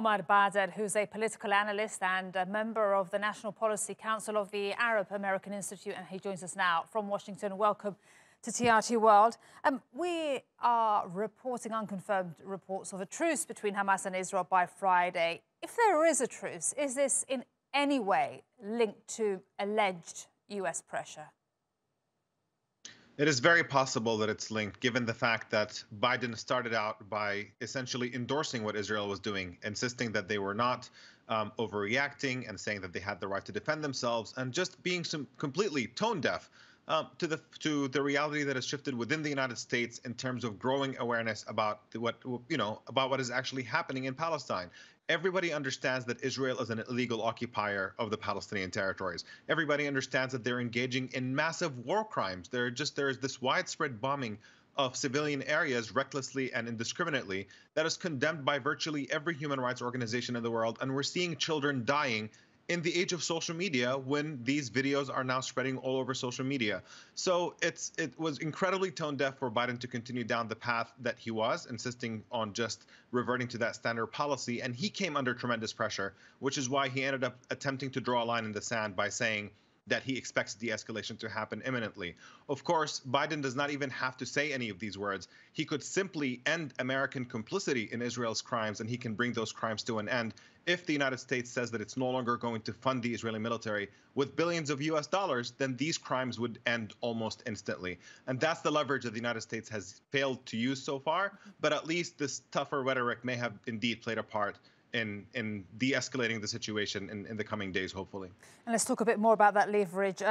Omar Baddar, who's a political analyst and a member of the National Policy Council of the Arab American Institute, and he joins us now from Washington. Welcome to TRT World. We are reporting unconfirmed reports of a truce between Hamas and Israel by Friday. If there is a truce, is this in any way linked to alleged US pressure? It is very possible that it's linked, given the fact that Biden started out by essentially endorsing what Israel was doing, insisting that they were not overreacting and saying that they had the right to defend themselves, and just being completely tone deaf to the reality that has shifted within the United States in terms of growing awareness about what is actually happening in Palestine. Everybody understands that Israel is an illegal occupier of the Palestinian territories. Everybody understands that they're engaging in massive war crimes. There is this widespread bombing of civilian areas recklessly and indiscriminately that is condemned by virtually every human rights organization in the world. And we're seeing children dying in the age of social media when these videos are now spreading all over social media. So it was incredibly tone deaf for Biden to continue down the path that he was, insisting on just reverting to that standard policy. And he came under tremendous pressure, which is why he ended up attempting to draw a line in the sand by saying that he expects de-escalation to happen imminently. Of course, Biden does not even have to say any of these words. He could simply end American complicity in Israel's crimes, and he can bring those crimes to an end if the United States says that it's no longer going to fund the Israeli military with billions of US dollars. Then these crimes would end almost instantly. And that's the leverage that the United States has failed to use so far. But at least this tougher rhetoric may have indeed played a part in de-escalating the situation in the coming days, hopefully. And let's talk a bit more about that leverage.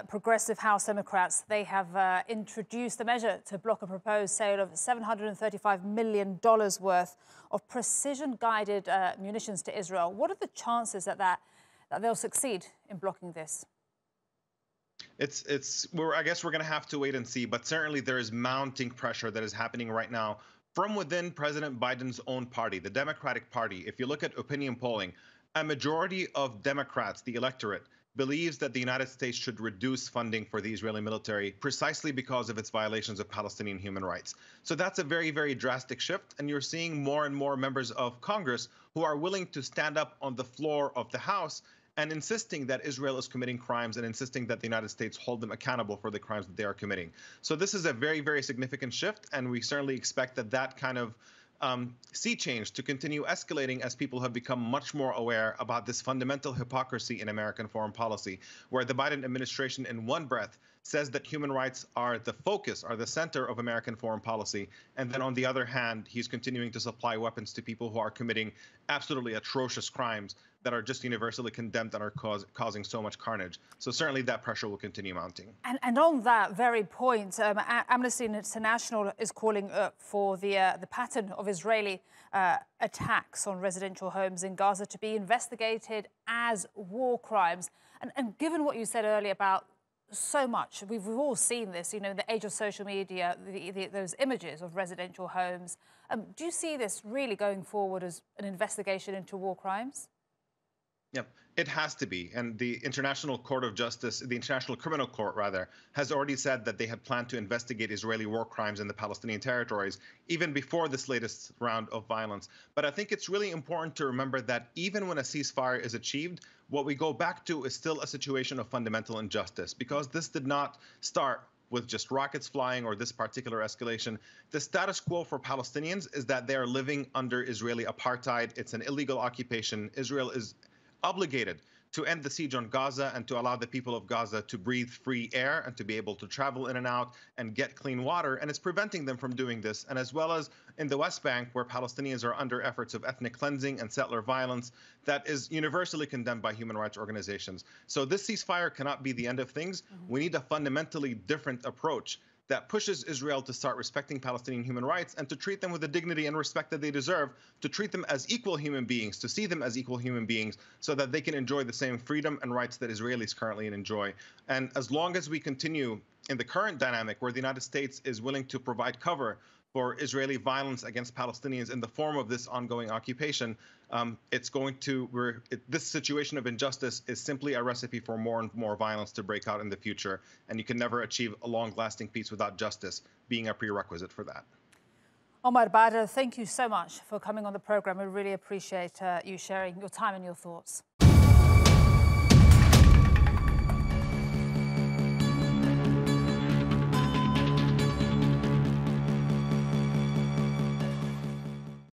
Progressive House Democrats, they have introduced a measure to block a proposed sale of $735 million worth of precision-guided munitions to Israel. What are the chances that they'll succeed in blocking this? I guess we're going to have to wait and see, but certainly there is mounting pressure that is happening right now from within President Biden's own party, the Democratic Party. If you look at opinion polling, a majority of Democrats, the electorate, believes that the United States should reduce funding for the Israeli military precisely because of its violations of Palestinian human rights. So that's a very, very drastic shift. And you're seeing more and more members of Congress who are willing to stand up on the floor of the House and insisting that Israel is committing crimes and insisting that the United States hold them accountable for the crimes that they are committing. So this is a very, very significant shift, and we certainly expect that kind of sea change to continue escalating as people have become much more aware about this fundamental hypocrisy in American foreign policy, where the Biden administration in one breath says that human rights are the focus, are the center of American foreign policy. And then on the other hand, he's continuing to supply weapons to people who are committing absolutely atrocious crimes that are just universally condemned and are causing so much carnage. So certainly that pressure will continue mounting. And on that very point, Amnesty International is calling for the pattern of Israeli attacks on residential homes in Gaza to be investigated as war crimes. And given what you said earlier about so much, we've all seen this, in the age of social media, those images of residential homes. Do you see this really going forward as an investigation into war crimes? Yep, it has to be. And the International Court of Justice, the International Criminal Court, rather, has already said that they had planned to investigate Israeli war crimes in the Palestinian territories, even before this latest round of violence. But I think it's really important to remember that even when a ceasefire is achieved, what we go back to is still a situation of fundamental injustice, because this did not start with just rockets flying or this particular escalation. The status quo for Palestinians is that they are living under Israeli apartheid. It's an illegal occupation. Israel is obligated to end the siege on Gaza and to allow the people of Gaza to breathe free air and to be able to travel in and out and get clean water. And it's preventing them from doing this. And as well as in the West Bank, where Palestinians are under efforts of ethnic cleansing and settler violence that is universally condemned by human rights organizations. So this ceasefire cannot be the end of things. We need a fundamentally different approach that pushes Israel to start respecting Palestinian human rights and to treat them with the dignity and respect that they deserve, to treat them as equal human beings, to see them as equal human beings so that they can enjoy the same freedom and rights that Israelis currently enjoy. And as long as we continue in the current dynamic where the United States is willing to provide cover for Israeli violence against Palestinians in the form of this ongoing occupation, this situation of injustice is simply a recipe for more and more violence to break out in the future. And you can never achieve a long-lasting peace without justice being a prerequisite for that. Omar Baddar, thank you so much for coming on the program. We really appreciate you sharing your time and your thoughts.